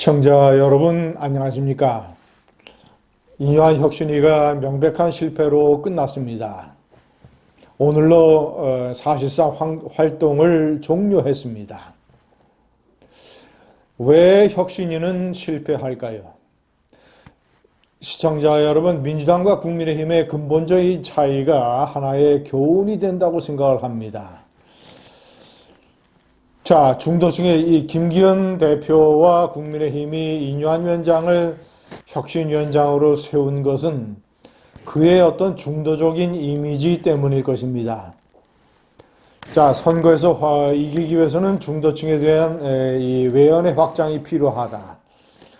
시청자 여러분 안녕하십니까? 이뇨한 혁신위가 명백한 실패로 끝났습니다. 오늘로 사실상 활동을 종료했습니다. 왜 혁신위는 실패할까요? 시청자 여러분, 민주당과 국민의힘의 근본적인 차이가 하나의 교훈이 된다고 생각을 합니다. 자, 중도층의 이 김기현 대표와 국민의힘이 이뇨한 위원장을 혁신위원장으로 세운 것은 그의 어떤 중도적인 이미지 때문일 것입니다. 자, 선거에서 이기기 위해서는 중도층에 대한 이 외연의 확장이 필요하다.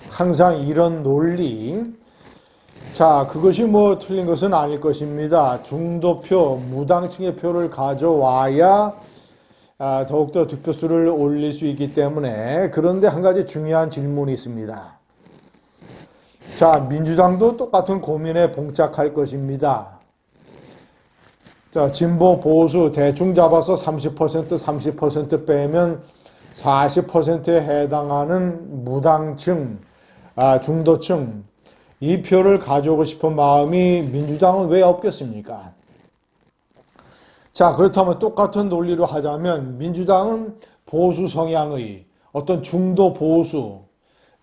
항상 이런 논리. 자, 그것이 뭐 틀린 것은 아닐 것입니다. 중도표, 무당층의 표를 가져와야 더욱더 득표수를 올릴 수 있기 때문에. 그런데 한 가지 중요한 질문이 있습니다. 자, 민주당도 똑같은 고민에 봉착할 것입니다. 자, 진보 보수 대충 잡아서 30% 빼면 40%에 해당하는 무당층, 중도층, 이 표를 가져오고 싶은 마음이 민주당은 왜 없겠습니까? 자, 그렇다면 똑같은 논리로 하자면 민주당은 보수 성향의 어떤 중도 보수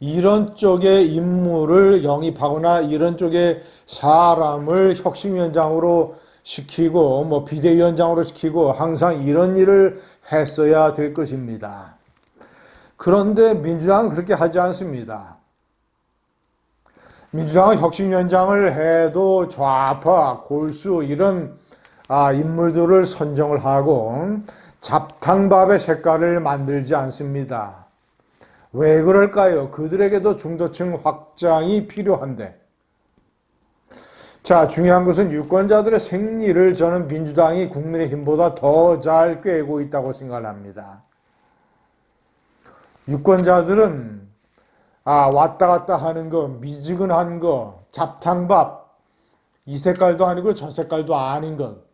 이런 쪽의 인물을 영입하거나 이런 쪽의 사람을 혁신위원장으로 시키고 뭐 비대위원장으로 시키고 항상 이런 일을 했어야 될 것입니다. 그런데 민주당은 그렇게 하지 않습니다. 민주당은 혁신위원장을 해도 좌파, 골수 이런 인물들을 선정을 하고 잡탕밥의 색깔을 만들지 않습니다. 왜 그럴까요? 그들에게도 중도층 확장이 필요한데. 자, 중요한 것은 유권자들의 생리를 저는 민주당이 국민의힘보다 더 잘 꿰고 있다고 생각을 합니다. 유권자들은 왔다 갔다 하는 거, 미지근한 거, 잡탕밥, 이 색깔도 아니고 저 색깔도 아닌 것.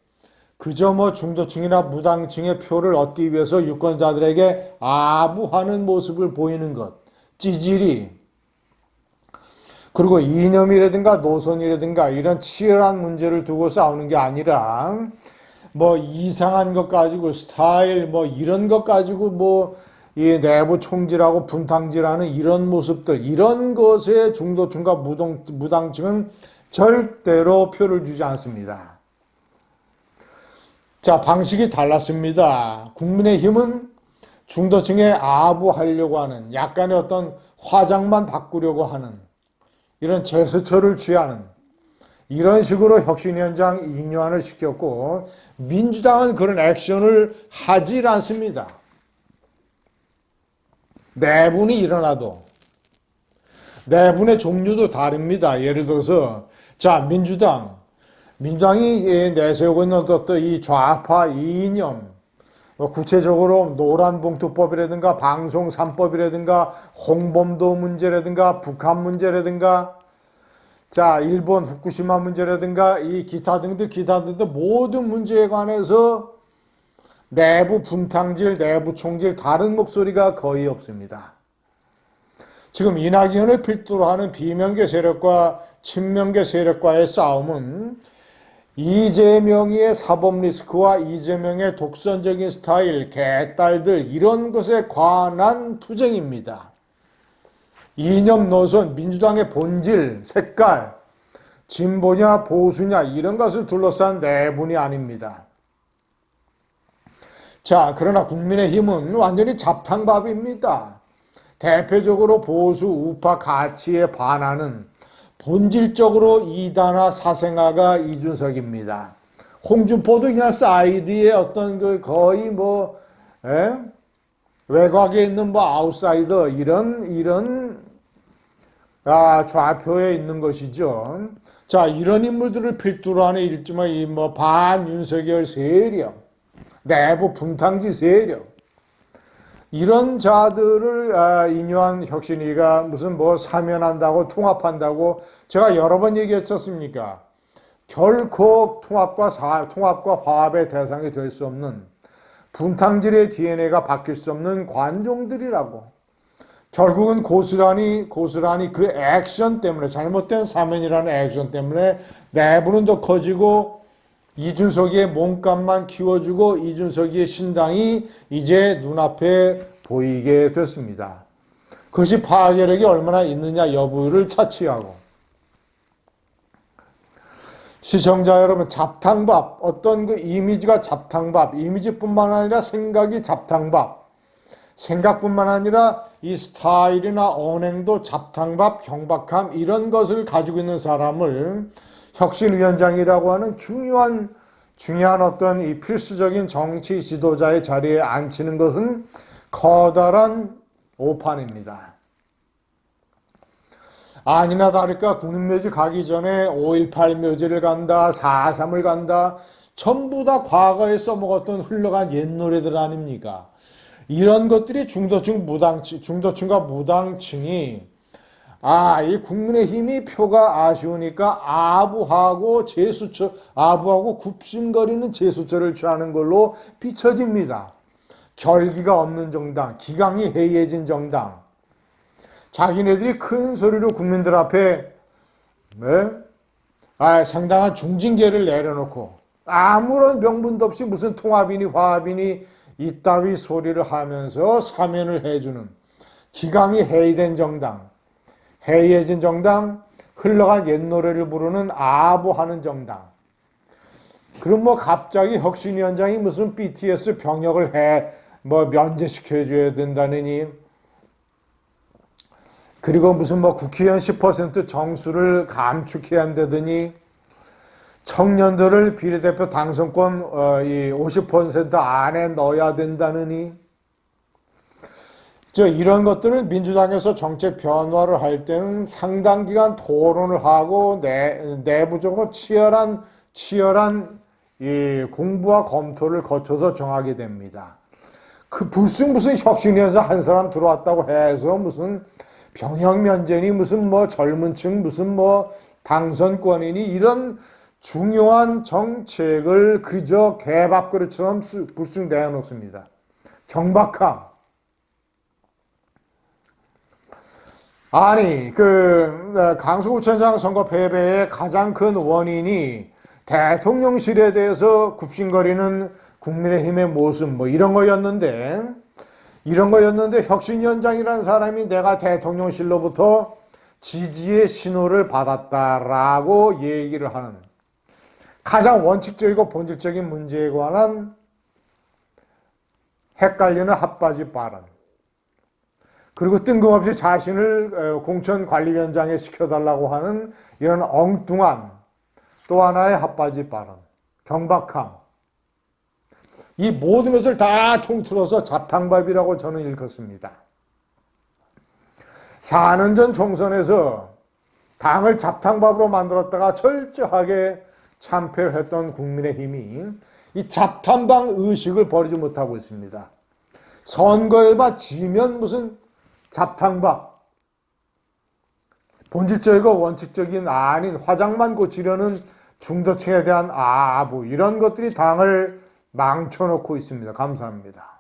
그저 뭐 중도층이나 무당층의 표를 얻기 위해서 유권자들에게 아부하는 모습을 보이는 것, 찌질이. 그리고 이념이라든가 노선이라든가 이런 치열한 문제를 두고 싸우는 게 아니라 뭐 이상한 것 가지고 스타일 뭐 이런 것 가지고 뭐 이 내부 총질하고 분탕질하는 이런 모습들, 이런 것에 중도층과 무당층은 절대로 표를 주지 않습니다. 자, 방식이 달랐습니다. 국민의힘은 중도층에 아부하려고 하는 약간의 어떤 화장만 바꾸려고 하는 이런 제스처를 취하는 이런 식으로 혁신위원장 이뇨한을 시켰고 민주당은 그런 액션을 하질 않습니다. 내분이 일어나도 내분의 종류도 다릅니다. 예를 들어서 자, 민주당이 내세우고 있는 어떤 이 좌파 이념, 구체적으로 노란봉투법이라든가 방송 3법이라든가 홍범도 문제라든가 북한 문제라든가 자, 일본 후쿠시마 문제라든가 이 기타 등등 모든 문제에 관해서 내부 분탕질, 내부 총질 다른 목소리가 거의 없습니다. 지금 이낙연을 필두로 하는 비명계 세력과 친명계 세력과의 싸움은 이재명의 사법 리스크와 이재명의 독선적인 스타일, 개딸들 이런 것에 관한 투쟁입니다. 이념 노선, 민주당의 본질, 색깔, 진보냐 보수냐 이런 것을 둘러싼 내분이 아닙니다. 자, 그러나 국민의힘은 완전히 잡탕밥입니다. 대표적으로 보수 우파 가치에 반하는 본질적으로 이단화 사생아가 이준석입니다. 홍준표도 그냥 사이드의 어떤 그 거의 뭐 외곽에 있는 뭐 아웃사이더 이런 좌표에 있는 것이죠. 자, 이런 인물들을 필두로 하는 일지만 이 뭐 반윤석열 세력, 내부 분탕지 세력 이런 자들을 이뇨한 혁신위가 무슨 뭐 사면한다고 통합한다고 제가 여러 번 얘기했었습니까? 결코 통합과 화합의 대상이 될 수 없는 분탕질의 DNA가 바뀔 수 없는 관종들이라고. 결국은 고스란히 그 액션 때문에, 잘못된 사면이라는 액션 때문에 내부는 더 커지고 이준석이의 몸값만 키워주고 이준석이의 신당이 이제 눈앞에 보이게 됐습니다. 그것이 파괴력이 얼마나 있느냐 여부를 차치하고, 시청자 여러분, 잡탕밥, 어떤 그 이미지가 잡탕밥, 이미지뿐만 아니라 생각이 잡탕밥, 생각뿐만 아니라 이 스타일이나 언행도 잡탕밥, 경박함, 이런 것을 가지고 있는 사람을 혁신위원장이라고 하는 중요한 어떤 이 필수적인 정치 지도자의 자리에 앉히는 것은 커다란 오판입니다. 아니나 다를까 국민묘지 가기 전에 5.18 묘지를 간다, 4.3을 간다, 전부 다 과거에 써먹었던 흘러간 옛 노래들 아닙니까? 이런 것들이 중도층과 무당층이 이 국민의힘이 표가 아쉬우니까 아부하고 굽신거리는 재수처를 취하는 걸로 비춰집니다. 결기가 없는 정당, 기강이 해이해진 정당, 자기네들이 큰 소리로 국민들 앞에 상당한 중징계를 내려놓고 아무런 명분도 없이 무슨 통합이니 화합이니 이따위 소리를 하면서 사면을 해주는 기강이 해이된 정당, 해이해진 정당, 흘러간 옛 노래를 부르는 아부하는 정당. 그럼 갑자기 혁신위원장이 무슨 BTS 병역을 면제시켜줘야 된다느니, 그리고 무슨 국회의원 10% 정수를 감축해야 한다더니, 청년들을 비례대표 당선권 50% 안에 넣어야 된다느니, 이런 것들을 민주당에서 정책 변화를 할 때는 상당 기간 토론을 하고 내부적으로 치열한 이 공부와 검토를 거쳐서 정하게 됩니다. 무슨 혁신위원장 한 사람 들어왔다고 해서 무슨 병역 면제니 무슨 젊은 층 무슨 당선권이니 이런 중요한 정책을 그저 개밥그릇처럼 불쑥 내놓습니다. 경박함. 강서구청장 선거 패배의 가장 큰 원인이 대통령실에 대해서 굽신거리는 국민의힘의 모습 이런 거였는데 혁신위원장이라는 사람이 내가 대통령실로부터 지지의 신호를 받았다라고 얘기를 하는 가장 원칙적이고 본질적인 문제에 관한 헷갈리는 핫바지 발언, 그리고 뜬금없이 자신을 공천관리위원장에 시켜달라고 하는 이런 엉뚱한 또 하나의 핫바지 발언, 경박함, 이 모든 것을 다 통틀어서 잡탕밥이라고 저는 일컫습니다. 4년 전 총선에서 당을 잡탕밥으로 만들었다가 철저하게 참패를 했던 국민의힘이 이 잡탕방 의식을 버리지 못하고 있습니다. 선거에만 지면 무슨 잡탕밥, 본질적이고 원칙적인 아닌 화장만 고치려는 중도층에 대한 아부, 이런 것들이 당을 망쳐놓고 있습니다. 감사합니다.